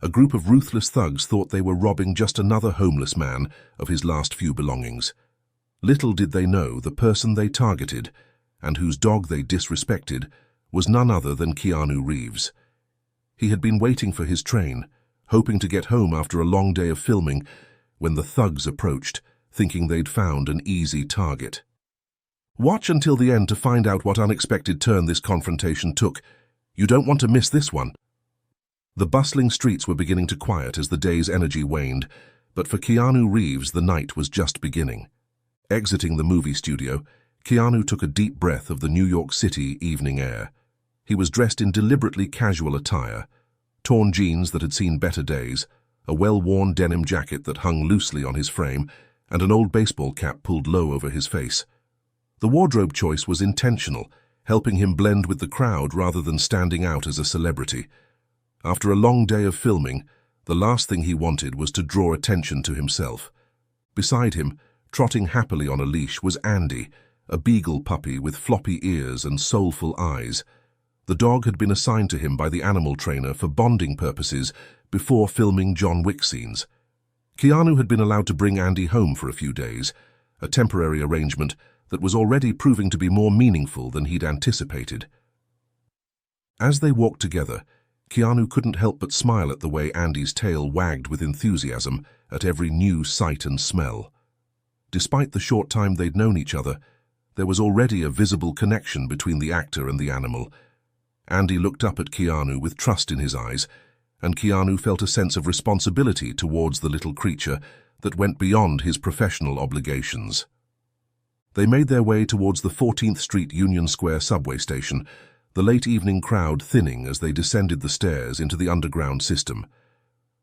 a group of ruthless thugs thought they were robbing just another homeless man of his last few belongings. Little did they know the person they targeted, and whose dog they disrespected, was none other than Keanu Reeves. He had been waiting for his train, hoping to get home after a long day of filming, when the thugs approached, thinking they'd found an easy target. Watch until the end to find out what unexpected turn this confrontation took. You don't want to miss this one. The bustling streets were beginning to quiet as the day's energy waned, but for Keanu Reeves the night was just beginning. Exiting the movie studio, Keanu took a deep breath of the New York City evening air. He was dressed in deliberately casual attire, torn jeans that had seen better days, a well-worn denim jacket that hung loosely on his frame, and an old baseball cap pulled low over his face. The wardrobe choice was intentional, helping him blend with the crowd rather than standing out as a celebrity. After a long day of filming, the last thing he wanted was to draw attention to himself. Beside him, trotting happily on a leash, was Andy, a beagle puppy with floppy ears and soulful eyes. The dog had been assigned to him by the animal trainer for bonding purposes before filming John Wick scenes. Keanu had been allowed to bring Andy home for a few days, a temporary arrangement that was already proving to be more meaningful than he'd anticipated. As they walked together, Keanu couldn't help but smile at the way Andy's tail wagged with enthusiasm at every new sight and smell. Despite the short time they'd known each other, there was already a visible connection between the actor and the animal. Andy looked up at Keanu with trust in his eyes, and Keanu felt a sense of responsibility towards the little creature that went beyond his professional obligations. They made their way towards the 14th Street Union Square subway station, the late evening crowd thinning as they descended the stairs into the underground system.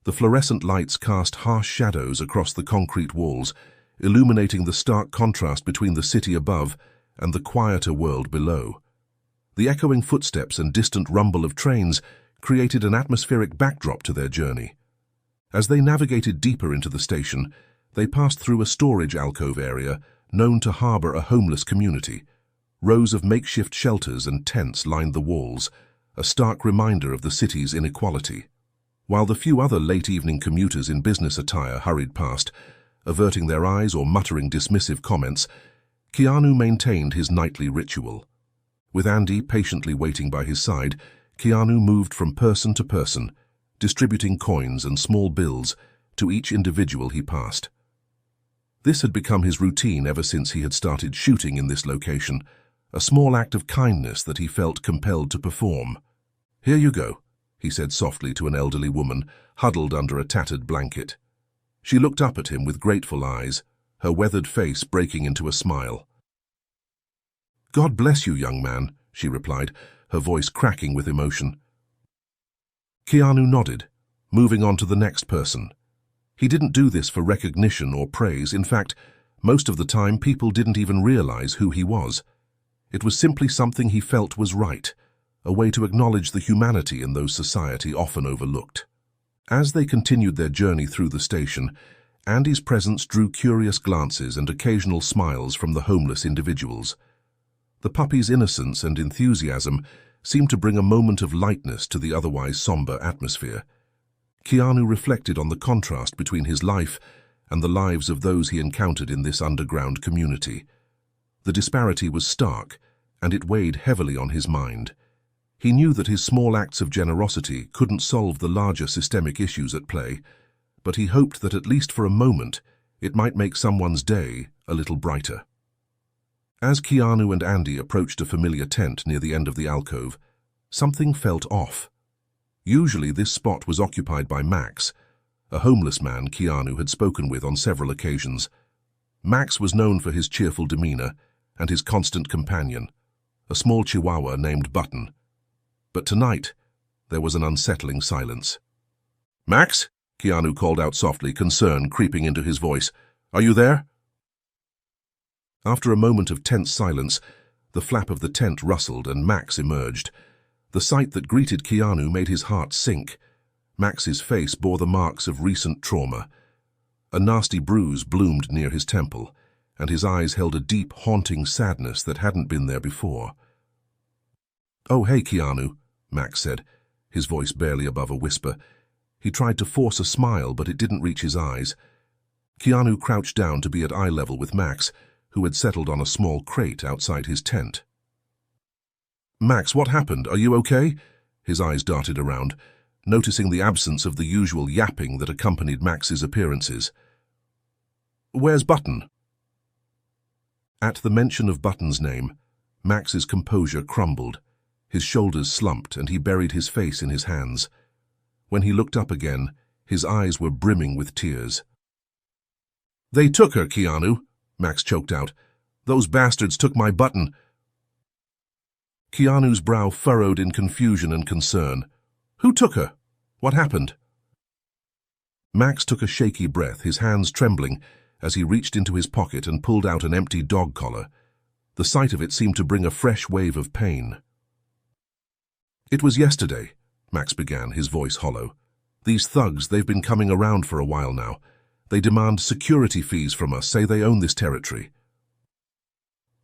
The fluorescent lights cast harsh shadows across the concrete walls, illuminating the stark contrast between the city above and the quieter world below. The echoing footsteps and distant rumble of trains created an atmospheric backdrop to their journey. As they navigated deeper into the station, they passed through a storage alcove area known to harbor a homeless community. Rows of makeshift shelters and tents lined the walls, a stark reminder of the city's inequality. While the few other late-evening commuters in business attire hurried past, averting their eyes or muttering dismissive comments, Keanu maintained his nightly ritual. With Andy patiently waiting by his side, Keanu moved from person to person, distributing coins and small bills to each individual he passed. This had become his routine ever since he had started shooting in this location, a small act of kindness that he felt compelled to perform. "Here you go," he said softly to an elderly woman huddled under a tattered blanket. She looked up at him with grateful eyes, her weathered face breaking into a smile. "God bless you, young man," she replied, her voice cracking with emotion. Keanu nodded, moving on to the next person. He didn't do this for recognition or praise. In fact, most of the time people didn't even realize who he was. It was simply something he felt was right, a way to acknowledge the humanity in those society often overlooked. As they continued their journey through the station, Andy's presence drew curious glances and occasional smiles from the homeless individuals. The puppy's innocence and enthusiasm seemed to bring a moment of lightness to the otherwise somber atmosphere. Keanu reflected on the contrast between his life and the lives of those he encountered in this underground community. The disparity was stark, and it weighed heavily on his mind. He knew that his small acts of generosity couldn't solve the larger systemic issues at play, but he hoped that at least for a moment it might make someone's day a little brighter. As Keanu and Andy approached a familiar tent near the end of the alcove, something felt off. Usually this spot was occupied by Max, a homeless man Keanu had spoken with on several occasions. Max was known for his cheerful demeanor and his constant companion, a small chihuahua named Button. But tonight, there was an unsettling silence. "Max?" Keanu called out softly, concern creeping into his voice. "Are you there?" After a moment of tense silence, the flap of the tent rustled and Max emerged. The sight that greeted Keanu made his heart sink. Max's face bore the marks of recent trauma. A nasty bruise bloomed near his temple, and his eyes held a deep, haunting sadness that hadn't been there before. "Oh, hey, Keanu," Max said, his voice barely above a whisper. He tried to force a smile, but it didn't reach his eyes. Keanu crouched down to be at eye level with Max, who had settled on a small crate outside his tent. "Max, what happened? Are you okay?" His eyes darted around, noticing the absence of the usual yapping that accompanied Max's appearances. "Where's Button?" At the mention of Button's name, Max's composure crumbled. His shoulders slumped and he buried his face in his hands. When he looked up again, his eyes were brimming with tears. "They took her, Keanu," Max choked out. "Those bastards took my Button." Keanu's brow furrowed in confusion and concern. "Who took her? What happened?" Max took a shaky breath, his hands trembling, as he reached into his pocket and pulled out an empty dog collar. The sight of it seemed to bring a fresh wave of pain. "It was yesterday," Max began, his voice hollow. "These thugs, they've been coming around for a while now. They demand security fees from us, say they own this territory."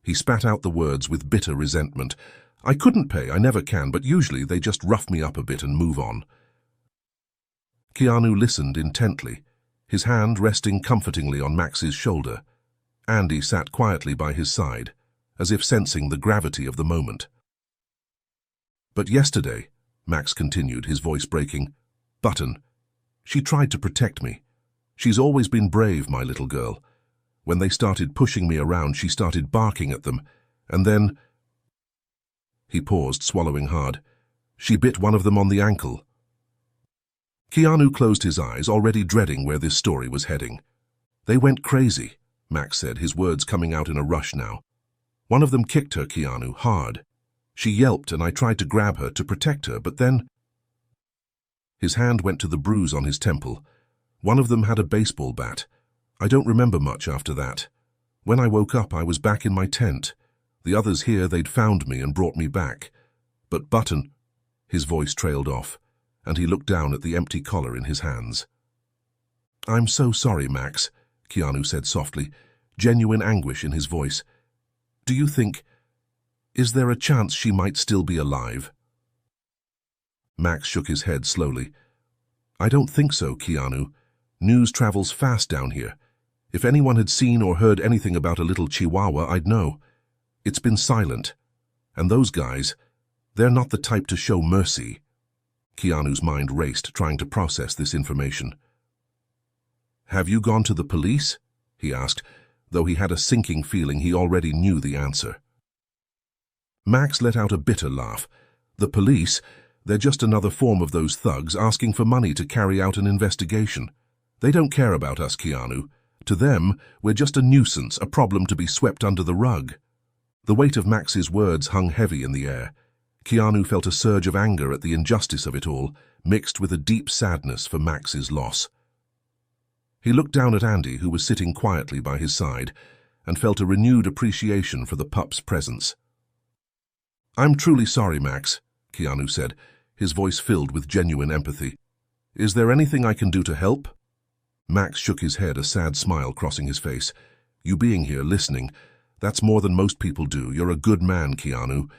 He spat out the words with bitter resentment. "I couldn't pay, I never can, but usually they just rough me up a bit and move on." Keanu listened intently, his hand resting comfortingly on Max's shoulder. Andy sat quietly by his side, as if sensing the gravity of the moment. "But yesterday," Max continued, his voice breaking, "Button, she tried to protect me. She's always been brave, my little girl. When they started pushing me around, she started barking at them, and then—" He paused, swallowing hard. "She bit one of them on the ankle." Keanu closed his eyes, already dreading where this story was heading. "They went crazy," Max said, his words coming out in a rush now. "One of them kicked her, Keanu, hard. She yelped and I tried to grab her to protect her, but then—" His hand went to the bruise on his temple. "One of them had a baseball bat. I don't remember much after that. When I woke up, I was back in my tent. The others here, they'd found me and brought me back. But Button—" His voice trailed off, and he looked down at the empty collar in his hands. "I'm so sorry, Max," Keanu said softly, genuine anguish in his voice. "Do you think—is there a chance she might still be alive?" Max shook his head slowly. "I don't think so, Keanu. News travels fast down here. If anyone had seen or heard anything about a little chihuahua, I'd know. It's been silent. And those guys, they're not the type to show mercy." Keanu's mind raced, trying to process this information. "Have you gone to the police?" he asked, though he had a sinking feeling he already knew the answer. Max let out a bitter laugh. "The police? They're just another form of those thugs asking for money to carry out an investigation. They don't care about us, Keanu. To them, we're just a nuisance, a problem to be swept under the rug." The weight of Max's words hung heavy in the air. Keanu felt a surge of anger at the injustice of it all, mixed with a deep sadness for Max's loss. He looked down at Andy, who was sitting quietly by his side, and felt a renewed appreciation for the pup's presence. "I'm truly sorry, Max," Keanu said, his voice filled with genuine empathy. "Is there anything I can do to help?" Max shook his head, a sad smile crossing his face. "You being here, listening, that's more than most people do. You're a good man, Keanu."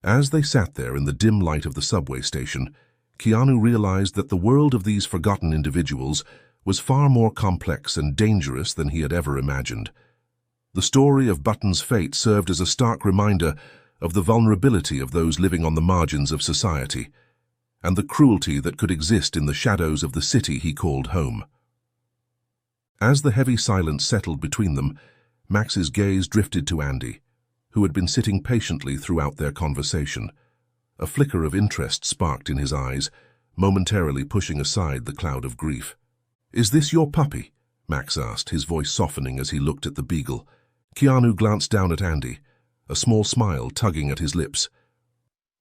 As they sat there in the dim light of the subway station, Keanu realized that the world of these forgotten individuals was far more complex and dangerous than he had ever imagined. The story of Button's fate served as a stark reminder of the vulnerability of those living on the margins of society, and the cruelty that could exist in the shadows of the city he called home. As the heavy silence settled between them, Max's gaze drifted to Andy, who had been sitting patiently throughout their conversation. A flicker of interest sparked in his eyes, momentarily pushing aside the cloud of grief. "Is this your puppy?" Max asked, his voice softening as he looked at the beagle. Keanu glanced down at Andy, a small smile tugging at his lips.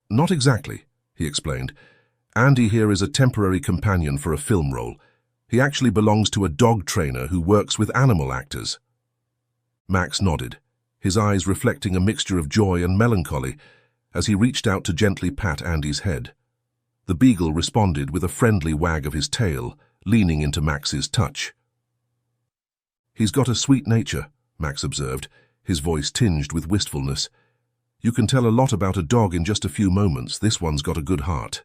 "Not exactly," he explained. "Andy here is a temporary companion for a film role. He actually belongs to a dog trainer who works with animal actors." Max nodded, his eyes reflecting a mixture of joy and melancholy as he reached out to gently pat Andy's head. The beagle responded with a friendly wag of his tail, leaning into Max's touch. "He's got a sweet nature," Max observed, his voice tinged with wistfulness. "You can tell a lot about a dog in just a few moments. This one's got a good heart."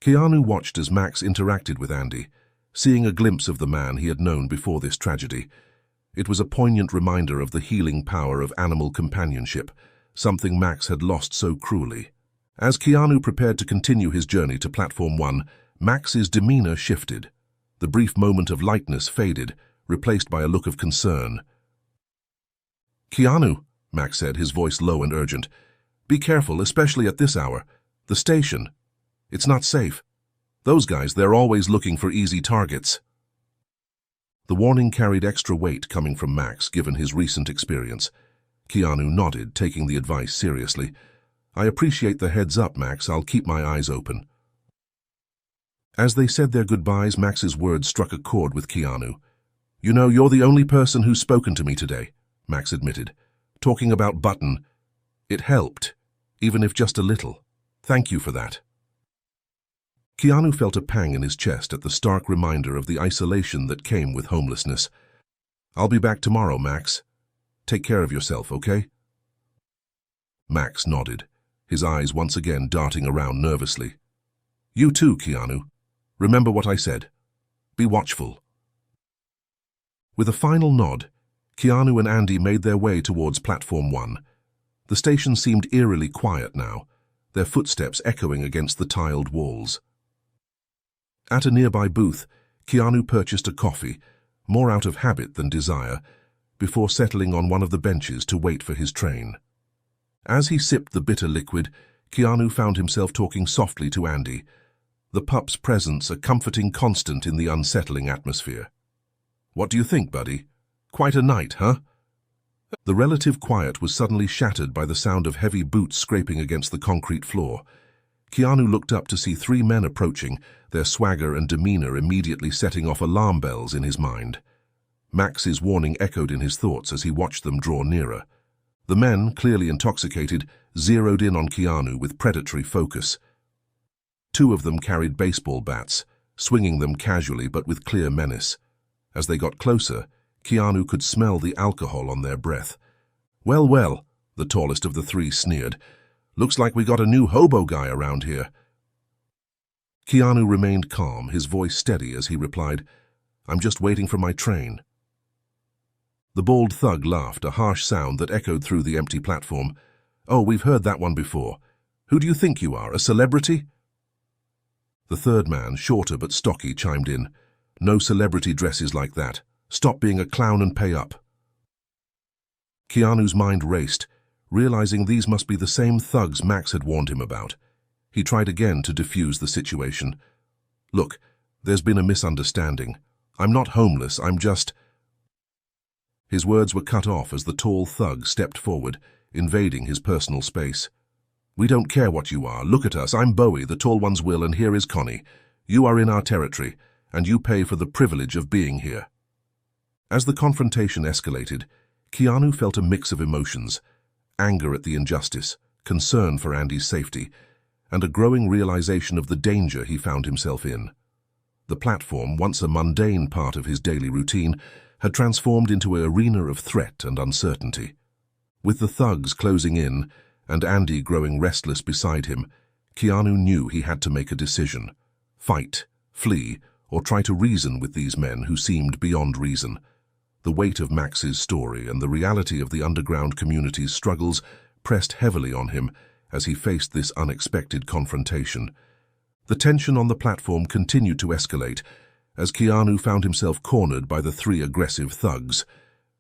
Keanu watched as Max interacted with Andy, seeing a glimpse of the man he had known before this tragedy. It was a poignant reminder of the healing power of animal companionship, something Max had lost so cruelly. As Keanu prepared to continue his journey to Platform 1, Max's demeanor shifted. The brief moment of lightness faded, replaced by a look of concern. "Keanu," Max said, his voice low and urgent, "be careful, especially at this hour. The station. It's not safe. Those guys, they're always looking for easy targets." The warning carried extra weight coming from Max, given his recent experience. Keanu nodded, taking the advice seriously. "I appreciate the heads up, Max. I'll keep my eyes open." As they said their goodbyes, Max's words struck a chord with Keanu. "You know, you're the only person who's spoken to me today," Max admitted. "Talking about Button, it helped, even if just a little. Thank you for that." Keanu felt a pang in his chest at the stark reminder of the isolation that came with homelessness. "I'll be back tomorrow, Max. Take care of yourself, okay?" Max nodded, his eyes once again darting around nervously. "You too, Keanu. Remember what I said. Be watchful." With a final nod, Keanu and Andy made their way towards Platform 1. The station seemed eerily quiet now, their footsteps echoing against the tiled walls. At a nearby booth, Keanu purchased a coffee, more out of habit than desire, before settling on one of the benches to wait for his train. As he sipped the bitter liquid, Keanu found himself talking softly to Andy, the pup's presence a comforting constant in the unsettling atmosphere. "What do you think, buddy? Quite a night, huh?" The relative quiet was suddenly shattered by the sound of heavy boots scraping against the concrete floor. Keanu looked up to see three men approaching, their swagger and demeanor immediately setting off alarm bells in his mind. Max's warning echoed in his thoughts as he watched them draw nearer. The men, clearly intoxicated, zeroed in on Keanu with predatory focus. Two of them carried baseball bats, swinging them casually but with clear menace. As they got closer, Keanu could smell the alcohol on their breath. "Well, well," the tallest of the three sneered. "Looks like we got a new hobo guy around here." Keanu remained calm, his voice steady as he replied, "I'm just waiting for my train." The bald thug laughed, a harsh sound that echoed through the empty platform. "Oh, we've heard that one before. Who do you think you are, a celebrity?" The third man, shorter but stocky, chimed in. "No celebrity dresses like that. Stop being a clown and pay up." Keanu's mind raced, realizing these must be the same thugs Max had warned him about. He tried again to defuse the situation. "Look, there's been a misunderstanding. I'm not homeless, I'm just—" His words were cut off as the tall thug stepped forward, invading his personal space. "We don't care what you are. Look at us. I'm Bowie, the tall one's Will, and here is Connie. You are in our territory, and you pay for the privilege of being here." As the confrontation escalated, Keanu felt a mix of emotions: anger at the injustice, concern for Andy's safety, and a growing realization of the danger he found himself in. The platform, once a mundane part of his daily routine, had transformed into an arena of threat and uncertainty. With the thugs closing in, and Andy growing restless beside him, Keanu knew he had to make a decision: fight, flee, or try to reason with these men who seemed beyond reason. The weight of Max's story and the reality of the underground community's struggles pressed heavily on him as he faced this unexpected confrontation. The tension on the platform continued to escalate as Keanu found himself cornered by the three aggressive thugs.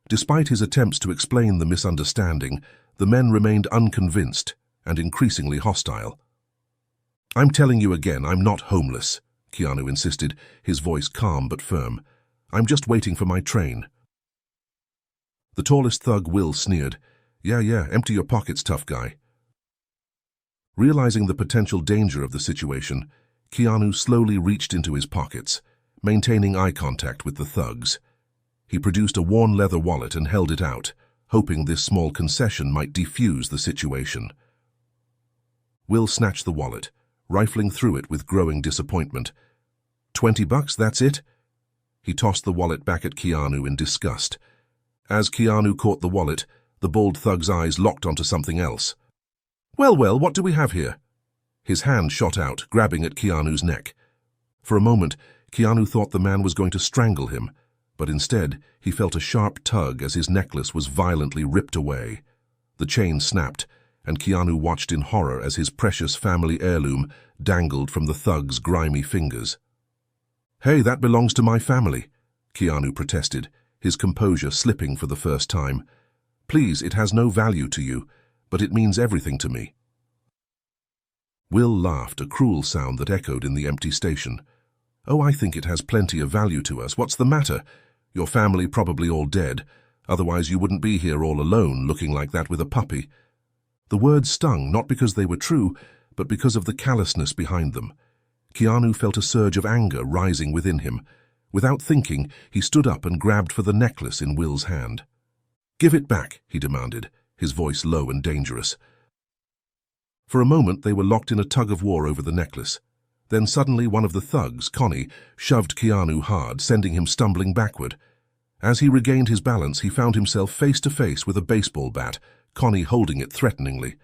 Despite his attempts to explain the misunderstanding, the men remained unconvinced and increasingly hostile. "I'm telling you again, I'm not homeless," Keanu insisted, his voice calm but firm. "I'm just waiting for my train." The tallest thug, Will, sneered. Yeah, empty your pockets, tough guy." Realizing the potential danger of the situation, Keanu slowly reached into his pockets, maintaining eye contact with the thugs. He produced a worn leather wallet and held it out, hoping this small concession might defuse the situation. Will snatched the wallet, rifling through it with growing disappointment. $20, that's it?" He tossed the wallet back at Keanu in disgust. As Keanu caught the wallet, the bald thug's eyes locked onto something else. Well, what do we have here?" His hand shot out, grabbing at Keanu's neck. For a moment, Keanu thought the man was going to strangle him, but instead he felt a sharp tug as his necklace was violently ripped away. The chain snapped, and Keanu watched in horror as his precious family heirloom dangled from the thug's grimy fingers. "Hey, that belongs to my family," Keanu protested, his composure slipping for the first time. "Please, it has no value to you, but it means everything to me." Will laughed, a cruel sound that echoed in the empty station. "Oh, I think it has plenty of value to us. What's the matter? Your family probably all dead. Otherwise you wouldn't be here all alone, looking like that with a puppy." The words stung, not because they were true, but because of the callousness behind them. Keanu felt a surge of anger rising within him. Without thinking, he stood up and grabbed for the necklace in Will's hand. "Give it back," he demanded, his voice low and dangerous. For a moment they were locked in a tug-of-war over the necklace. Then suddenly one of the thugs, Connie, shoved Keanu hard, sending him stumbling backward. As he regained his balance, he found himself face to face with a baseball bat, Connie holding it threateningly.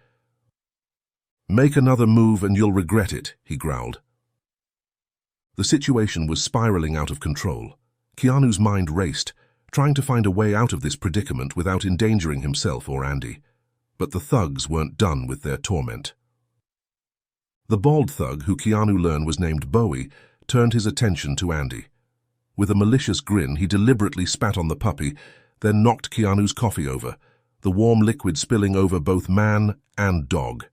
"Make another move and you'll regret it," he growled. The situation was spiraling out of control. Keanu's mind raced, trying to find a way out of this predicament without endangering himself or Andy. But the thugs weren't done with their torment. The bald thug, who Keanu learned was named Bowie, turned his attention to Andy. With a malicious grin, he deliberately spat on the puppy, then knocked Keanu's coffee over, the warm liquid spilling over both man and dog.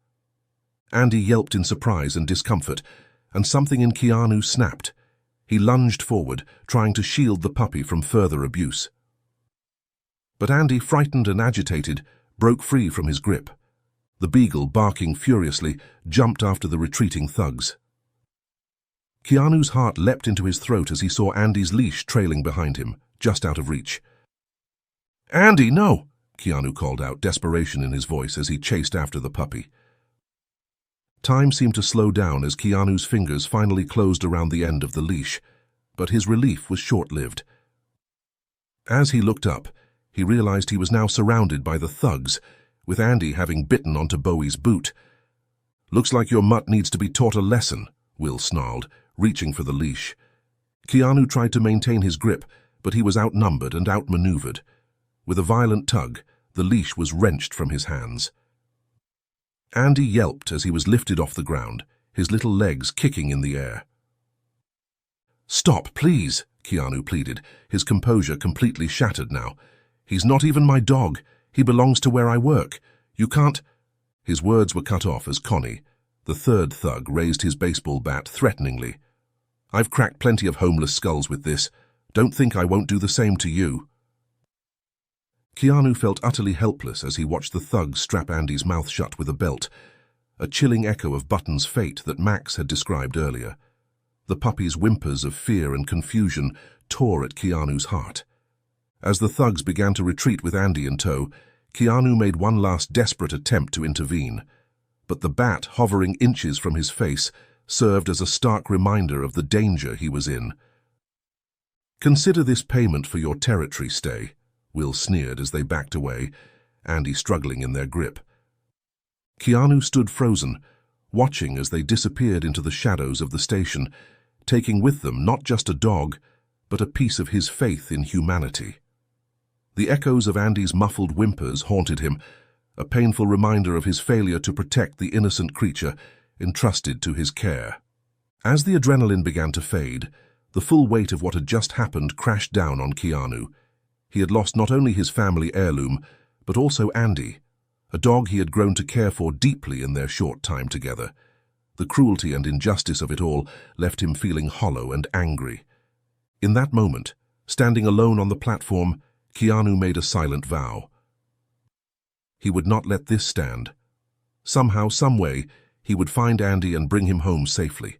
Andy yelped in surprise and discomfort, and something in Keanu snapped. He lunged forward, trying to shield the puppy from further abuse. But Andy, frightened and agitated, broke free from his grip. The beagle, barking furiously, jumped after the retreating thugs. Keanu's heart leapt into his throat as he saw Andy's leash trailing behind him, just out of reach. "Andy, no!" Keanu called out, desperation in his voice as he chased after the puppy. Time seemed to slow down as Keanu's fingers finally closed around the end of the leash, but his relief was short-lived. As he looked up, he realized he was now surrounded by the thugs, with Andy having bitten onto Bowie's boot. "Looks like your mutt needs to be taught a lesson," Will snarled, reaching for the leash. Keanu tried to maintain his grip, but he was outnumbered and outmaneuvered. With a violent tug, the leash was wrenched from his hands. Andy yelped as he was lifted off the ground, his little legs kicking in the air. "Stop, please," Keanu pleaded, his composure completely shattered now. "He's not even my dog. He belongs to where I work. You can't—" His words were cut off as Connie, the third thug, raised his baseball bat threateningly. "I've cracked plenty of homeless skulls with this. Don't think I won't do the same to you." Keanu felt utterly helpless as he watched the thugs strap Andy's mouth shut with a belt, a chilling echo of Button's fate that Max had described earlier. The puppy's whimpers of fear and confusion tore at Keanu's heart. As the thugs began to retreat with Andy in tow, Keanu made one last desperate attempt to intervene. But the bat, hovering inches from his face, served as a stark reminder of the danger he was in. "Consider this payment for your territory stay," Will sneered as they backed away, Andy struggling in their grip. Keanu stood frozen, watching as they disappeared into the shadows of the station, taking with them not just a dog, but a piece of his faith in humanity. The echoes of Andy's muffled whimpers haunted him, a painful reminder of his failure to protect the innocent creature entrusted to his care. As the adrenaline began to fade, the full weight of what had just happened crashed down on Keanu. He had lost not only his family heirloom, but also Andy, a dog he had grown to care for deeply in their short time together. The cruelty and injustice of it all left him feeling hollow and angry. In that moment, standing alone on the platform, Keanu made a silent vow. He would not let this stand. Somehow, someway, he would find Andy and bring him home safely.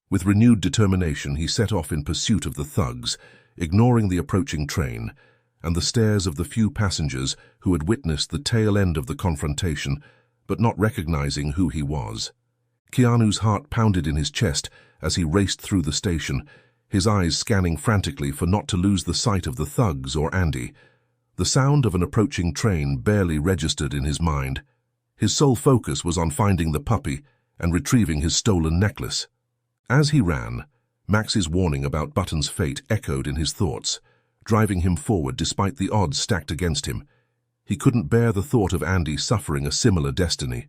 With renewed determination, he set off in pursuit of the thugs, ignoring the approaching train and the stares of the few passengers who had witnessed the tail end of the confrontation, but not recognizing who he was. Keanu's heart pounded in his chest as he raced through the station, his eyes scanning frantically for not to lose the sight of the thugs or Andy. The sound of an approaching train barely registered in his mind. His sole focus was on finding the puppy, and retrieving his stolen necklace. As he ran, Max's warning about Button's fate echoed in his thoughts, driving him forward despite the odds stacked against him. He couldn't bear the thought of Andy suffering a similar destiny.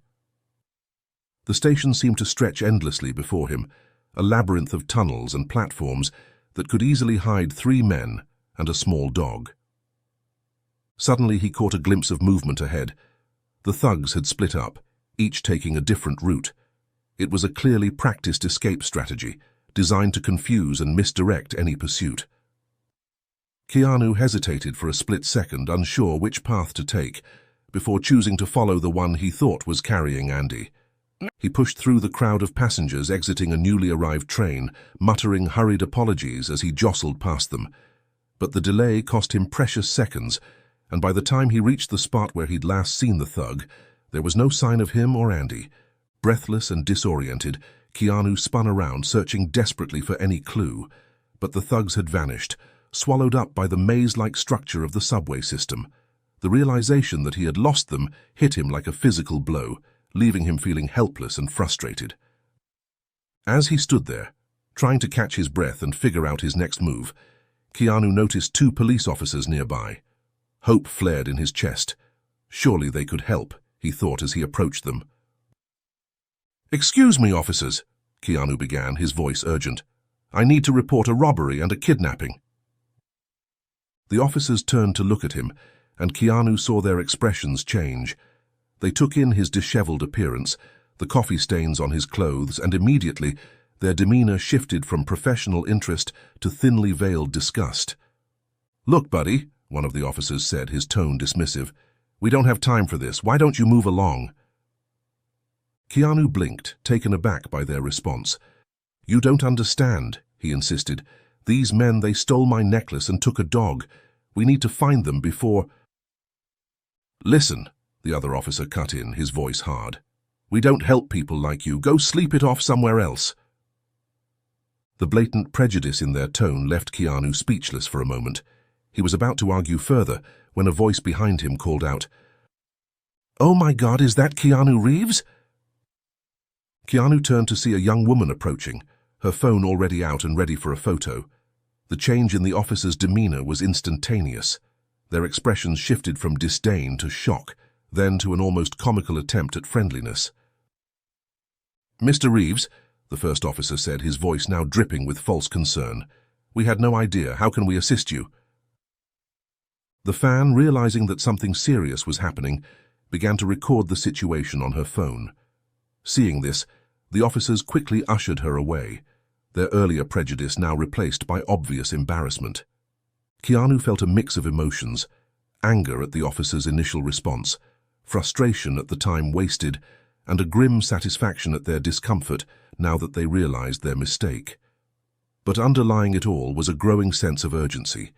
The station seemed to stretch endlessly before him, a labyrinth of tunnels and platforms that could easily hide 3 men and a small dog. Suddenly he caught a glimpse of movement ahead. The thugs had split up, each taking a different route. It was a clearly practiced escape strategy, designed to confuse and misdirect any pursuit. Keanu hesitated for a split second, unsure which path to take, before choosing to follow the one he thought was carrying Andy. He pushed through the crowd of passengers exiting a newly arrived train, muttering hurried apologies as he jostled past them. But the delay cost him precious seconds, and by the time he reached the spot where he'd last seen the thug, there was no sign of him or Andy. Breathless and disoriented, Keanu spun around, searching desperately for any clue. But the thugs had vanished, swallowed up by the maze-like structure of the subway system. The realization that he had lost them hit him like a physical blow, leaving him feeling helpless and frustrated. As he stood there, trying to catch his breath and figure out his next move, Keanu noticed 2 police officers nearby. Hope flared in his chest. Surely they could help, he thought as he approached them. "Excuse me, officers," Keanu began, his voice urgent. "I need to report a robbery and a kidnapping." The officers turned to look at him, and Keanu saw their expressions change. They took in his disheveled appearance, the coffee stains on his clothes, and immediately their demeanor shifted from professional interest to thinly veiled disgust. "Look, buddy," one of the officers said, his tone dismissive. "We don't have time for this. Why don't you move along?" Keanu blinked, taken aback by their response. "You don't understand," he insisted. "These men, they stole my necklace and took a dog. We need to find them before—" "Listen," the other officer cut in, his voice hard. "We don't help people like you. Go sleep it off somewhere else." The blatant prejudice in their tone left Keanu speechless for a moment. He was about to argue further when a voice behind him called out, "Oh my God, is that Keanu Reeves?" Keanu turned to see a young woman approaching, her phone already out and ready for a photo. The change in the officer's demeanor was instantaneous. Their expressions shifted from disdain to shock, then to an almost comical attempt at friendliness. "Mr. Reeves," the first officer said, his voice now dripping with false concern. "We had no idea. How can we assist you?" The fan, realizing that something serious was happening, began to record the situation on her phone. Seeing this, the officers quickly ushered her away, their earlier prejudice now replaced by obvious embarrassment. Keanu felt a mix of emotions: anger at the officers' initial response, frustration at the time wasted, and a grim satisfaction at their discomfort now that they realized their mistake. But underlying it all was a growing sense of urgency.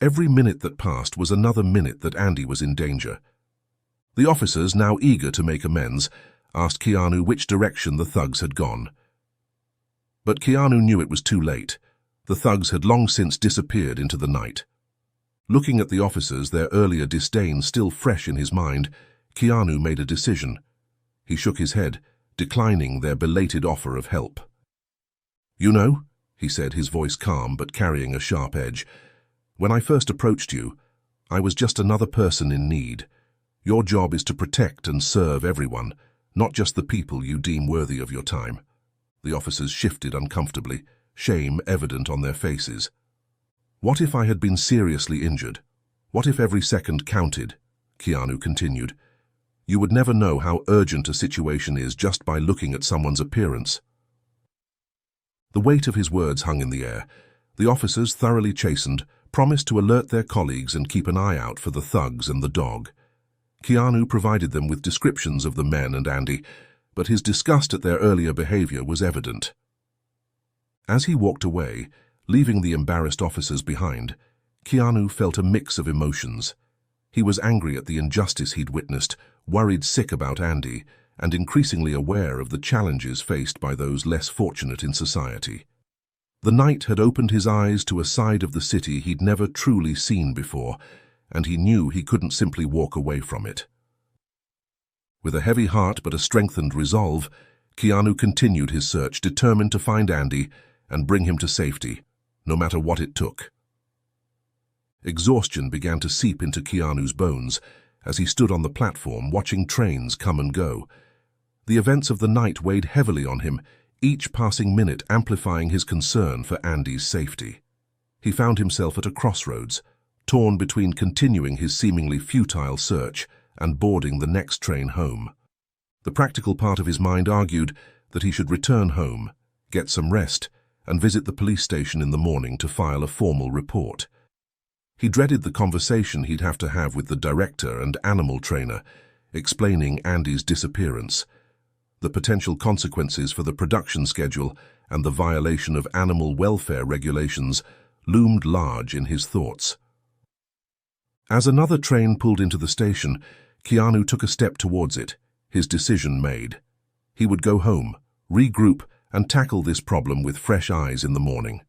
Every minute that passed was another minute that Andy was in danger. The officers, now eager to make amends, asked Keanu which direction the thugs had gone. But Keanu knew it was too late. The thugs had long since disappeared into the night. Looking at the officers, their earlier disdain still fresh in his mind, Keanu made a decision. He shook his head, declining their belated offer of help. "You know," he said, his voice calm but carrying a sharp edge, "when I first approached you, I was just another person in need. Your job is to protect and serve everyone, not just the people you deem worthy of your time." The officers shifted uncomfortably, shame evident on their faces. "What if I had been seriously injured? What if every second counted?" Keanu continued. "You would never know how urgent a situation is just by looking at someone's appearance." The weight of his words hung in the air. The officers, thoroughly chastened, promised to alert their colleagues and keep an eye out for the thugs and the dog. Keanu provided them with descriptions of the men and Andy, but his disgust at their earlier behavior was evident. As he walked away, leaving the embarrassed officers behind, Keanu felt a mix of emotions. He was angry at the injustice he'd witnessed, worried sick about Andy, and increasingly aware of the challenges faced by those less fortunate in society. The night had opened his eyes to a side of the city he'd never truly seen before, and he knew he couldn't simply walk away from it. With a heavy heart but a strengthened resolve, Keanu continued his search, determined to find Andy and bring him to safety, no matter what it took. Exhaustion began to seep into Keanu's bones as he stood on the platform watching trains come and go. The events of the night weighed heavily on him, each passing minute amplifying his concern for Andy's safety. He found himself at a crossroads, torn between continuing his seemingly futile search and boarding the next train home. The practical part of his mind argued that he should return home, get some rest, and visit the police station in the morning to file a formal report. He dreaded the conversation he'd have to have with the director and animal trainer, explaining Andy's disappearance. The potential consequences for the production schedule and the violation of animal welfare regulations loomed large in his thoughts. As another train pulled into the station, Keanu took a step towards it, his decision made. He would go home, regroup, and tackle this problem with fresh eyes in the morning.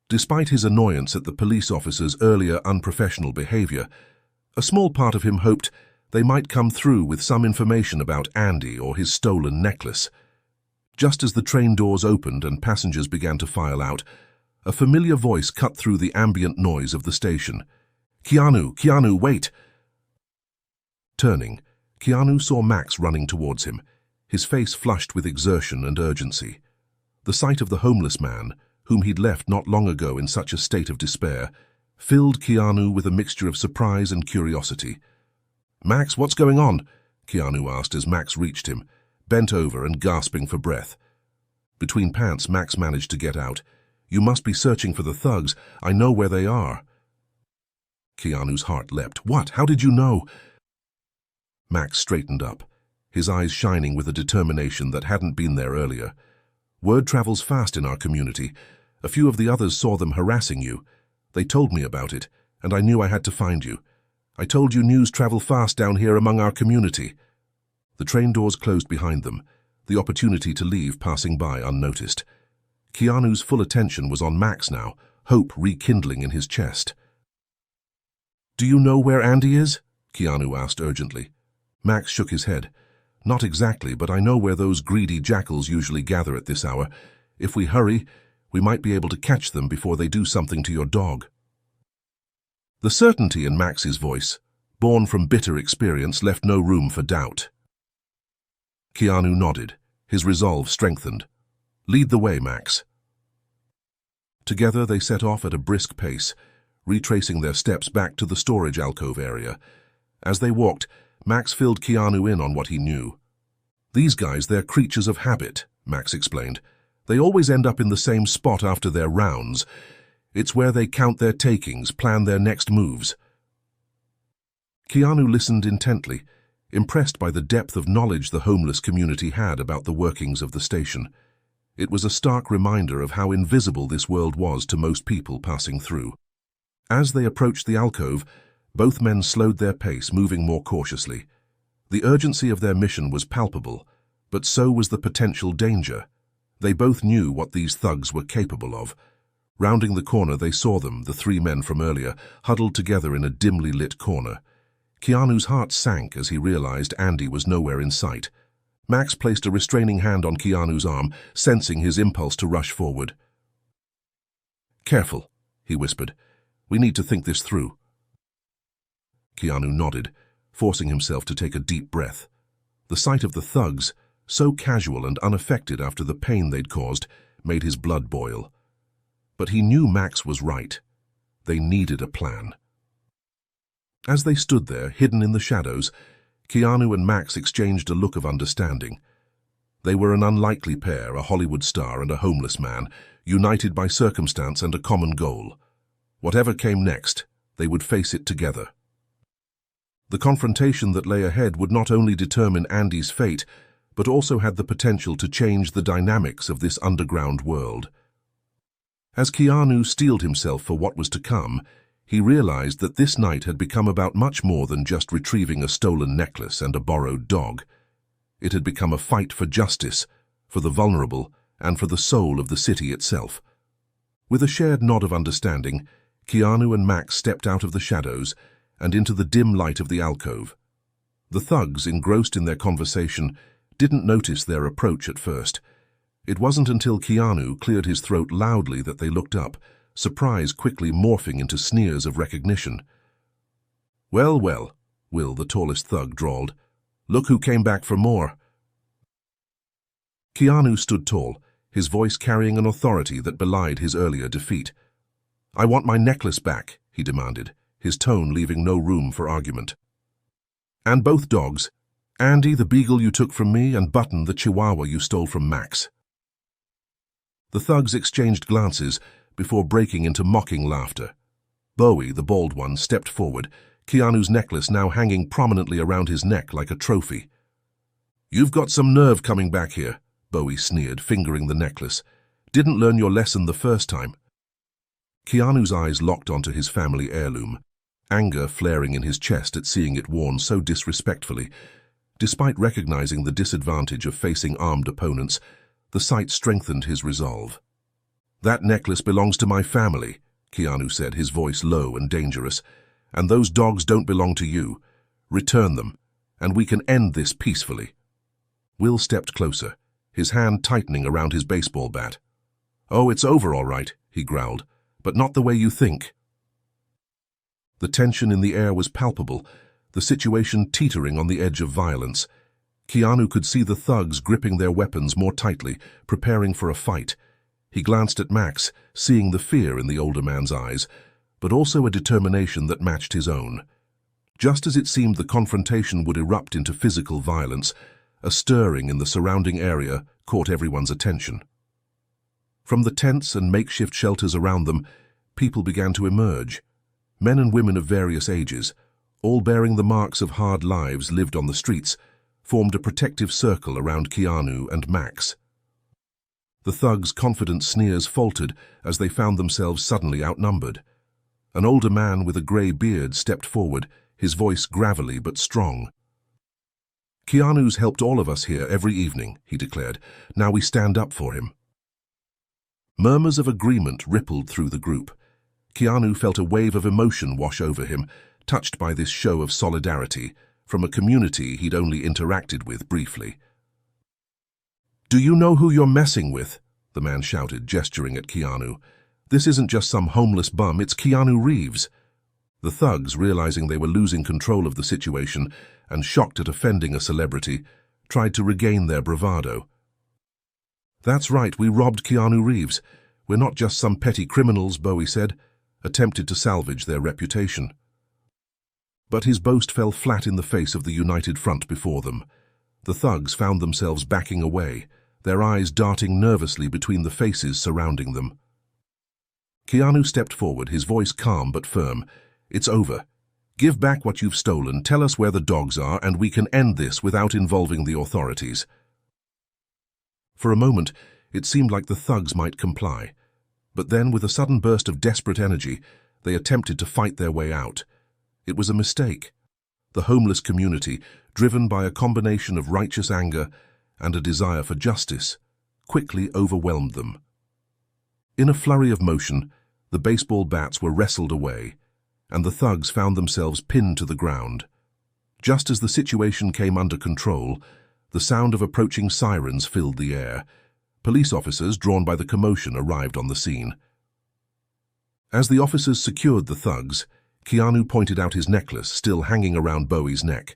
Despite his annoyance at the police officer's earlier unprofessional behavior, a small part of him hoped they might come through with some information about Andy or his stolen necklace. Just as the train doors opened and passengers began to file out, a familiar voice cut through the ambient noise of the station. Keanu, wait!" Turning, Keanu saw Max running towards him, his face flushed with exertion and urgency. The sight of the homeless man, whom he'd left not long ago in such a state of despair, filled Keanu with a mixture of surprise and curiosity. "Max, what's going on?" Keanu asked as Max reached him, bent over and gasping for breath. Between pants, Max managed to get out. "You must be searching for the thugs. I know where they are." Keanu's heart leapt. "What? How did you know?" Max straightened up, his eyes shining with a determination that hadn't been there earlier. "Word travels fast in our community. A few of the others saw them harassing you. They told me about it, and I knew I had to find you. I told you news travel fast down here among our community." The train doors closed behind them, the opportunity to leave passing by unnoticed. Keanu's full attention was on Max now, hope rekindling in his chest. "Do you know where Andy is?" Keanu asked urgently. Max shook his head. "Not exactly, but I know where those greedy jackals usually gather at this hour. If we hurry, we might be able to catch them before they do something to your dog." The certainty in Max's voice, born from bitter experience, left no room for doubt. Keanu nodded, his resolve strengthened. "Lead the way, Max." Together they set off at a brisk pace, retracing their steps back to the storage alcove area. As they walked, Max filled Keanu in on what he knew. "These guys, they're creatures of habit," Max explained. "They always end up in the same spot after their rounds. It's where they count their takings, plan their next moves." Keanu listened intently, impressed by the depth of knowledge the homeless community had about the workings of the station. It was a stark reminder of how invisible this world was to most people passing through. As they approached the alcove, both men slowed their pace, moving more cautiously. The urgency of their mission was palpable, but so was the potential danger. They both knew what these thugs were capable of. Rounding the corner, they saw them, the three men from earlier, huddled together in a dimly lit corner. Keanu's heart sank as he realized Andy was nowhere in sight. Max placed a restraining hand on Keanu's arm, sensing his impulse to rush forward. "Careful," he whispered. "We need to think this through." Keanu nodded, forcing himself to take a deep breath. The sight of the thugs, so casual and unaffected after the pain they'd caused, made his blood boil. But he knew Max was right. They needed a plan. As they stood there, hidden in the shadows, Keanu and Max exchanged a look of understanding. They were an unlikely pair, a Hollywood star and a homeless man, united by circumstance and a common goal. Whatever came next, they would face it together. The confrontation that lay ahead would not only determine Andy's fate, but also had the potential to change the dynamics of this underground world. As Keanu steeled himself for what was to come, he realized that this night had become about much more than just retrieving a stolen necklace and a borrowed dog. It had become a fight for justice, for the vulnerable, and for the soul of the city itself. With a shared nod of understanding, Keanu and Max stepped out of the shadows and into the dim light of the alcove. The thugs, engrossed in their conversation, didn't notice their approach at first. It wasn't until Keanu cleared his throat loudly that they looked up, surprise quickly morphing into sneers of recognition. "Well, well," Will, the tallest thug, drawled. "Look who came back for more." Keanu stood tall, his voice carrying an authority that belied his earlier defeat. "I want my necklace back," he demanded, his tone leaving no room for argument. "And both dogs, Andy, the beagle you took from me, and Button, the chihuahua you stole from Max." The thugs exchanged glances before breaking into mocking laughter. Bowie, the bald one, stepped forward, Keanu's necklace now hanging prominently around his neck like a trophy. "You've got some nerve coming back here," Bowie sneered, fingering the necklace. "Didn't learn your lesson the first time." Keanu's eyes locked onto his family heirloom, anger flaring in his chest at seeing it worn so disrespectfully. Despite recognizing the disadvantage of facing armed opponents, the sight strengthened his resolve. "That necklace belongs to my family," Keanu said, his voice low and dangerous. "And those dogs don't belong to you. Return them, and we can end this peacefully." Will stepped closer, his hand tightening around his baseball bat. "Oh, it's over all right," he growled, "but not the way you think." The tension in the air was palpable, the situation teetering on the edge of violence. Keanu could see the thugs gripping their weapons more tightly, preparing for a fight. He glanced at Max, seeing the fear in the older man's eyes, but also a determination that matched his own. Just as it seemed the confrontation would erupt into physical violence, a stirring in the surrounding area caught everyone's attention. From the tents and makeshift shelters around them, people began to emerge. Men and women of various ages, all bearing the marks of hard lives lived on the streets, formed a protective circle around Keanu and Max. The thugs' confident sneers faltered as they found themselves suddenly outnumbered. An older man with a grey beard stepped forward, his voice gravelly but strong. "Keanu's helped all of us here every evening," he declared. "Now we stand up for him." Murmurs of agreement rippled through the group. Keanu felt a wave of emotion wash over him, touched by this show of solidarity from a community he'd only interacted with briefly. "Do you know who you're messing with?" the man shouted, gesturing at Keanu. "This isn't just some homeless bum, it's Keanu Reeves." The thugs, realizing they were losing control of the situation and shocked at offending a celebrity, tried to regain their bravado. "That's right, we robbed Keanu Reeves. We're not just some petty criminals," Bowie said, attempted to salvage their reputation. But his boast fell flat in the face of the united front before them. The thugs found themselves backing away, their eyes darting nervously between the faces surrounding them. Keanu stepped forward, his voice calm but firm. "It's over. Give back what you've stolen, tell us where the dogs are, and we can end this without involving the authorities." For a moment, it seemed like the thugs might comply. But then, with a sudden burst of desperate energy, they attempted to fight their way out. It was a mistake. The homeless community, driven by a combination of righteous anger and a desire for justice, quickly overwhelmed them. In a flurry of motion, the baseball bats were wrestled away, and the thugs found themselves pinned to the ground. Just as the situation came under control, the sound of approaching sirens filled the air. Police officers, drawn by the commotion, arrived on the scene. As the officers secured the thugs, Keanu pointed out his necklace still hanging around Bowie's neck.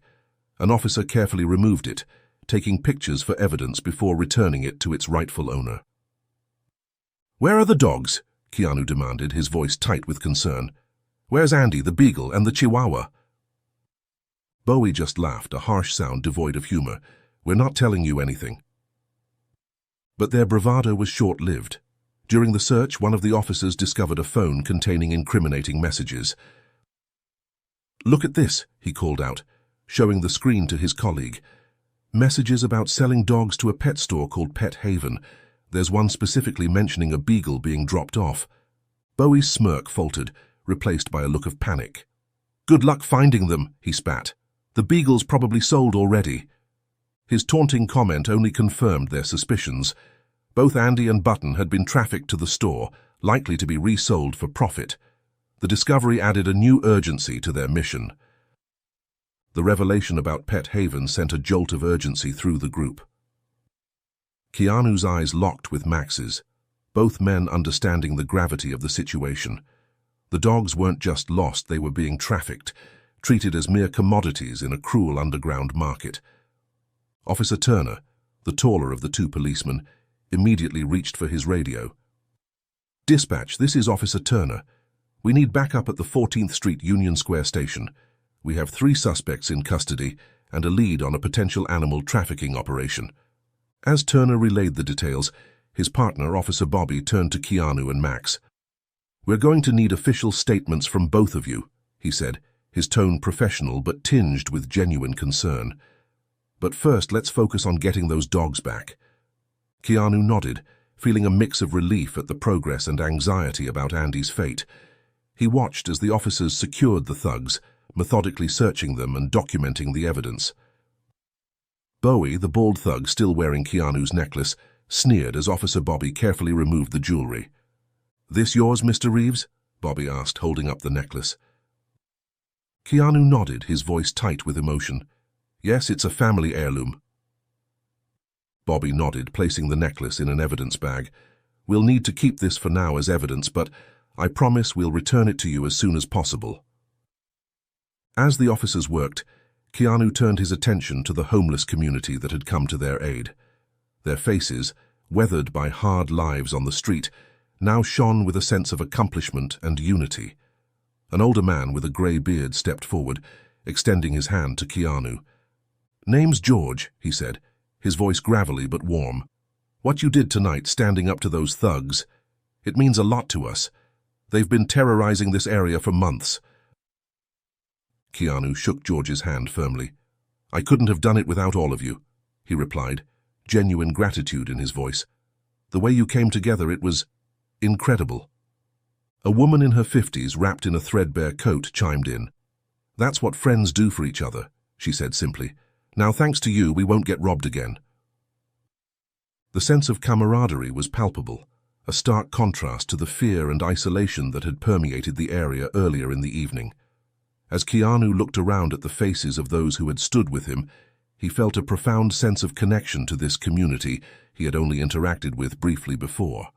An officer carefully removed it, taking pictures for evidence before returning it to its rightful owner. "Where are the dogs?" Keanu demanded, his voice tight with concern. "Where's Andy, the beagle, and the chihuahua?" Bowie just laughed, a harsh sound devoid of humor. "We're not telling you anything." But their bravado was short-lived. During the search, one of the officers discovered a phone containing incriminating messages. "Look at this," he called out, showing the screen to his colleague. "Messages about selling dogs to a pet store called Pet Haven. There's one specifically mentioning a beagle being dropped off." Bowie's smirk faltered, replaced by a look of panic. "Good luck finding them," he spat. "The beagle's probably sold already." His taunting comment only confirmed their suspicions. Both Andy and Button had been trafficked to the store, likely to be resold for profit. The discovery added a new urgency to their mission. The revelation about Pet Haven sent a jolt of urgency through the group. Keanu's eyes locked with Max's, both men understanding the gravity of the situation. The dogs weren't just lost, they were being trafficked, treated as mere commodities in a cruel underground market. Officer Turner, the taller of the two policemen, immediately reached for his radio. "Dispatch, this is Officer Turner. We need backup at the 14th Street Union Square station. We have 3 suspects in custody and a lead on a potential animal trafficking operation." As Turner relayed the details, his partner, Officer Bobby, turned to Keanu and Max. "We're going to need official statements from both of you," he said, his tone professional but tinged with genuine concern. "But first, let's focus on getting those dogs back." Keanu nodded, feeling a mix of relief at the progress and anxiety about Andy's fate. He watched as the officers secured the thugs, methodically searching them and documenting the evidence. Bowie, the bald thug still wearing Keanu's necklace, sneered as Officer Bobby carefully removed the jewelry. "This yours, Mr. Reeves?" Bobby asked, holding up the necklace. Keanu nodded, his voice tight with emotion. "Yes, it's a family heirloom." Bobby nodded, placing the necklace in an evidence bag. "We'll need to keep this for now as evidence, but I promise we'll return it to you as soon as possible." As the officers worked, Keanu turned his attention to the homeless community that had come to their aid. Their faces, weathered by hard lives on the street, now shone with a sense of accomplishment and unity. An older man with a grey beard stepped forward, extending his hand to Keanu. "Name's George," he said, his voice gravelly but warm. "What you did tonight, standing up to those thugs, it means a lot to us. They've been terrorizing this area for months." Keanu shook George's hand firmly. "I couldn't have done it without all of you," he replied, genuine gratitude in his voice. "The way you came together, it was incredible." A woman in her 50s, wrapped in a threadbare coat, chimed in. "That's what friends do for each other," she said simply. "Now, thanks to you, we won't get robbed again." The sense of camaraderie was palpable, a stark contrast to the fear and isolation that had permeated the area earlier in the evening. As Keanu looked around at the faces of those who had stood with him, he felt a profound sense of connection to this community he had only interacted with briefly before.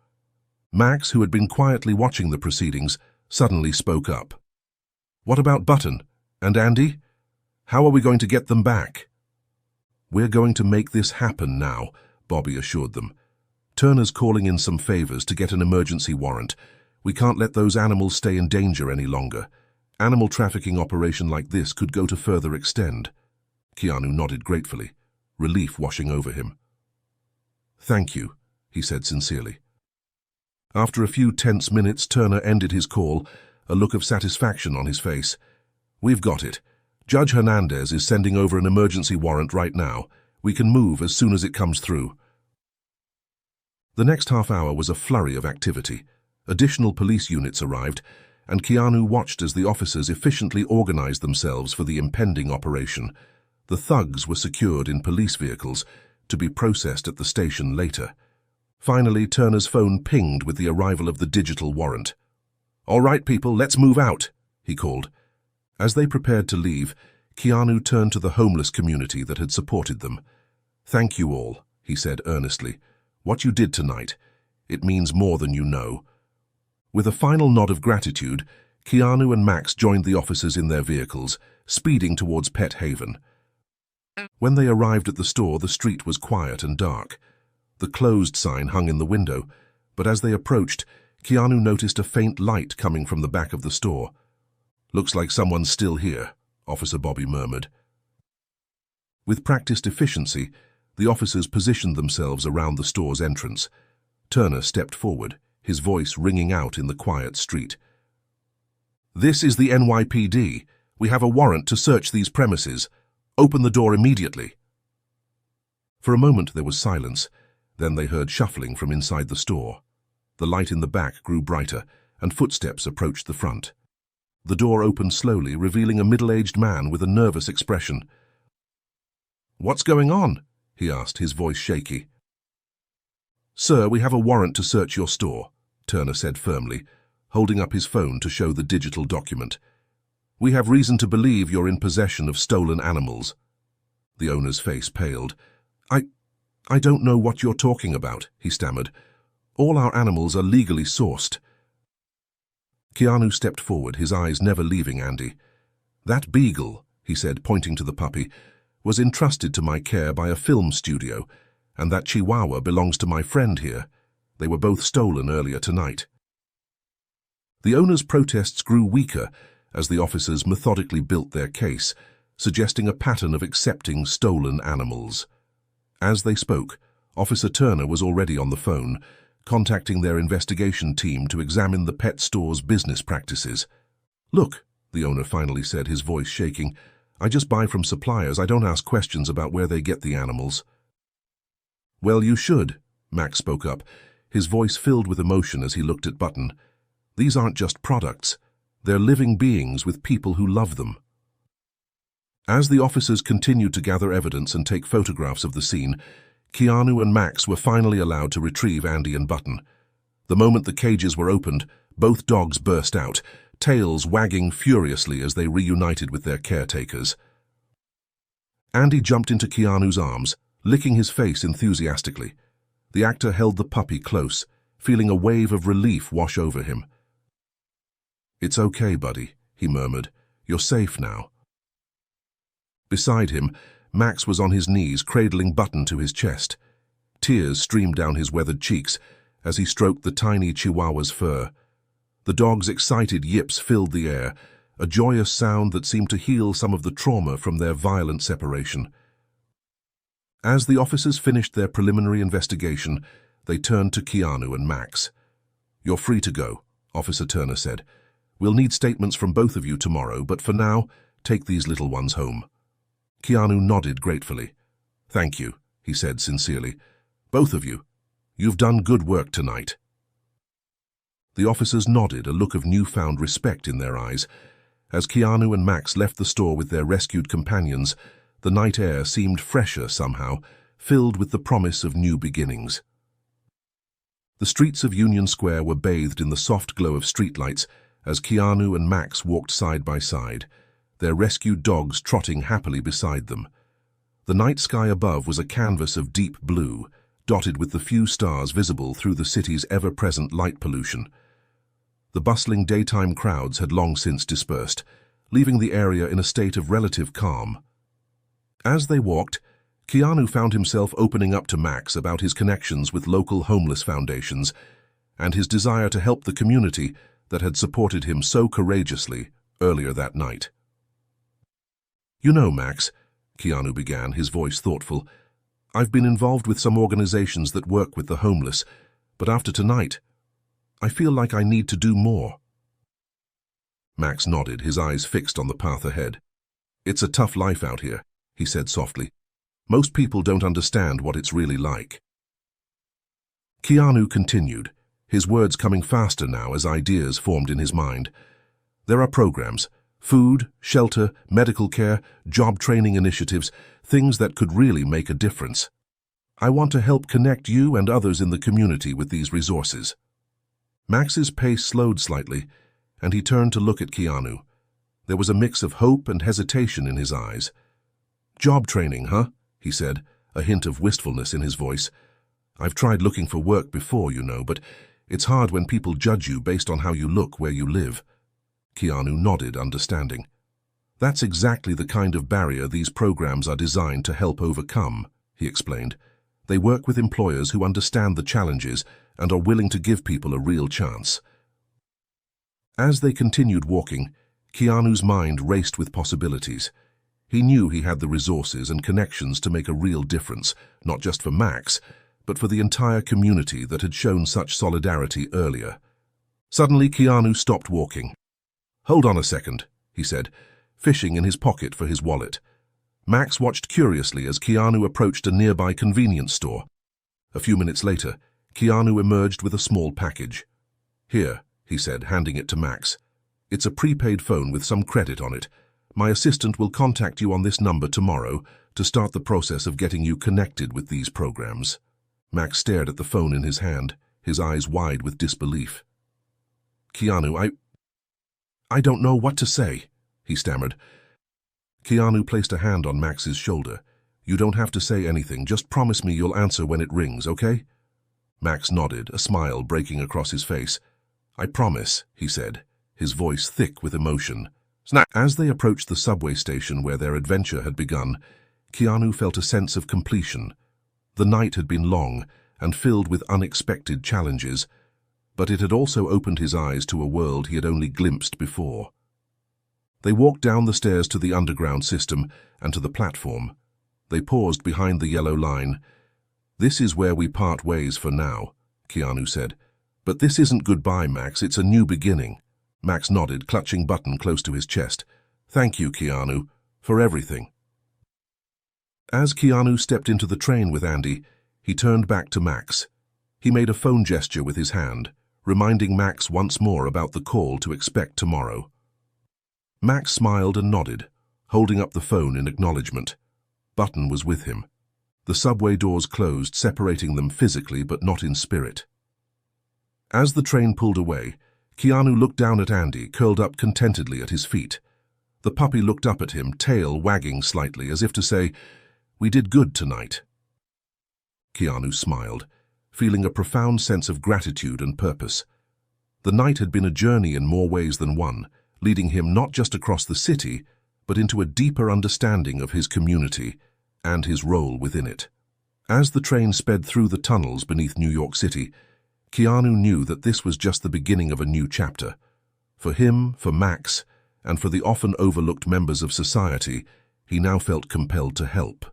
Max, who had been quietly watching the proceedings, suddenly spoke up. "What about Button? And Andy? How are we going to get them back?" "We're going to make this happen now," Bobby assured them. "Turner's calling in some favors to get an emergency warrant. We can't let those animals stay in danger any longer. Animal trafficking operation like this could go to further extend." Keanu nodded gratefully, relief washing over him. "Thank you," he said sincerely. After a few tense minutes, Turner ended his call, a look of satisfaction on his face. "We've got it. Judge Hernandez is sending over an emergency warrant right now. We can move as soon as it comes through." The next half hour was a flurry of activity. Additional police units arrived, and Keanu watched as the officers efficiently organized themselves for the impending operation. The thugs were secured in police vehicles, to be processed at the station later. Finally, Turner's phone pinged with the arrival of the digital warrant. "All right, people, let's move out," he called. As they prepared to leave, Keanu turned to the homeless community that had supported them. "Thank you all," he said earnestly. "What you did tonight, it means more than you know." With a final nod of gratitude, Keanu and Max joined the officers in their vehicles, speeding towards Pet Haven. When they arrived at the store, the street was quiet and dark. The closed sign hung in the window, but as they approached, Keanu noticed a faint light coming from the back of the store. "Looks like someone's still here," Officer Bobby murmured. With practiced efficiency, the officers positioned themselves around the store's entrance. Turner stepped forward, his voice ringing out in the quiet street. "This is the NYPD. We have a warrant to search these premises. Open the door immediately." For a moment there was silence. Then they heard shuffling from inside the store. The light in the back grew brighter, and footsteps approached the front. The door opened slowly, revealing a middle-aged man with a nervous expression. "What's going on?" he asked, his voice shaky. "Sir, we have a warrant to search your store," Turner said firmly, holding up his phone to show the digital document. "We have reason to believe you're in possession of stolen animals." The owner's face paled. I don't know what you're talking about, he stammered. All our animals are legally sourced. Keanu stepped forward, his eyes never leaving Andy. That beagle, he said, pointing to the puppy, was entrusted to my care by a film studio, and that chihuahua belongs to my friend here. They were both stolen earlier tonight. The owner's protests grew weaker as the officers methodically built their case, suggesting a pattern of accepting stolen animals. As they spoke, Officer Turner was already on the phone, contacting their investigation team to examine the pet store's business practices. Look, the owner finally said, his voice shaking, I just buy from suppliers. I don't ask questions about where they get the animals. Well, you should, Max spoke up, his voice filled with emotion as he looked at Button. These aren't just products. They're living beings with people who love them. As the officers continued to gather evidence and take photographs of the scene, Keanu and Max were finally allowed to retrieve Andy and Button. The moment the cages were opened, both dogs burst out, tails wagging furiously as they reunited with their caretakers. Andy jumped into Keanu's arms, licking his face enthusiastically. The actor held the puppy close, feeling a wave of relief wash over him. It's okay, buddy, he murmured. You're safe now. Beside him, Max was on his knees, cradling Button to his chest. Tears streamed down his weathered cheeks as he stroked the tiny chihuahua's fur. The dog's excited yips filled the air, a joyous sound that seemed to heal some of the trauma from their violent separation. As the officers finished their preliminary investigation, they turned to Keanu and Max. You're free to go, Officer Turner said. We'll need statements from both of you tomorrow, but for now, take these little ones home. Keanu nodded gratefully. Thank you, he said sincerely. Both of you. You've done good work tonight. The officers nodded, a look of newfound respect in their eyes. As Keanu and Max left the store with their rescued companions, the night air seemed fresher somehow, filled with the promise of new beginnings. The streets of Union Square were bathed in the soft glow of streetlights as Keanu and Max walked side by side, their rescued dogs trotting happily beside them. The night sky above was a canvas of deep blue, dotted with the few stars visible through the city's ever-present light pollution. The bustling daytime crowds had long since dispersed, leaving the area in a state of relative calm. As they walked, Keanu found himself opening up to Max about his connections with local homeless foundations and his desire to help the community that had supported him so courageously earlier that night. You know, Max, Keanu began, his voice thoughtful, I've been involved with some organizations that work with the homeless, but after tonight, I feel like I need to do more. Max nodded, his eyes fixed on the path ahead. It's a tough life out here, he said softly. Most people don't understand what it's really like. Keanu continued, his words coming faster now as ideas formed in his mind. There are programs, food, shelter, medical care, job training initiatives, things that could really make a difference. I want to help connect you and others in the community with these resources. Max's pace slowed slightly, and he turned to look at Keanu. There was a mix of hope and hesitation in his eyes. Job training, huh? He said, a hint of wistfulness in his voice. I've tried looking for work before, you know, but it's hard when people judge you based on how you look where you live. Keanu nodded, understanding. That's exactly the kind of barrier these programs are designed to help overcome, he explained. They work with employers who understand the challenges and are willing to give people a real chance. As they continued walking, Keanu's mind raced with possibilities. He knew he had the resources and connections to make a real difference, not just for Max, but for the entire community that had shown such solidarity earlier. Suddenly, Keanu stopped walking. Hold on a second, he said, fishing in his pocket for his wallet. Max watched curiously as Keanu approached a nearby convenience store. A few minutes later, Keanu emerged with a small package. Here, he said, handing it to Max. It's a prepaid phone with some credit on it. My assistant will contact you on this number tomorrow to start the process of getting you connected with these programs. Max stared at the phone in his hand, his eyes wide with disbelief. Keanu, I don't know what to say, he stammered. Keanu placed a hand on Max's shoulder. You don't have to say anything, just promise me you'll answer when it rings, okay? Max nodded, a smile breaking across his face. I promise, he said, his voice thick with emotion. Snap! As they approached the subway station where their adventure had begun, Keanu felt a sense of completion. The night had been long and filled with unexpected challenges, but it had also opened his eyes to a world he had only glimpsed before. They walked down the stairs to the underground system and to the platform. They paused behind the yellow line. This is where we part ways for now, Keanu said. But this isn't goodbye, Max, it's a new beginning. Max nodded, clutching Button close to his chest. Thank you, Keanu, for everything. As Keanu stepped into the train with Andy, he turned back to Max. He made a phone gesture with his hand, reminding Max once more about the call to expect tomorrow. Max smiled and nodded, holding up the phone in acknowledgement. Button was with him. The subway doors closed, separating them physically but not in spirit. As the train pulled away, Keanu looked down at Andy, curled up contentedly at his feet. The puppy looked up at him, tail wagging slightly, as if to say, "We did good tonight." Keanu smiled, feeling a profound sense of gratitude and purpose. The night had been a journey in more ways than one, leading him not just across the city, but into a deeper understanding of his community and his role within it. As the train sped through the tunnels beneath New York City, Keanu knew that this was just the beginning of a new chapter. For him, for Max, and for the often overlooked members of society, he now felt compelled to help.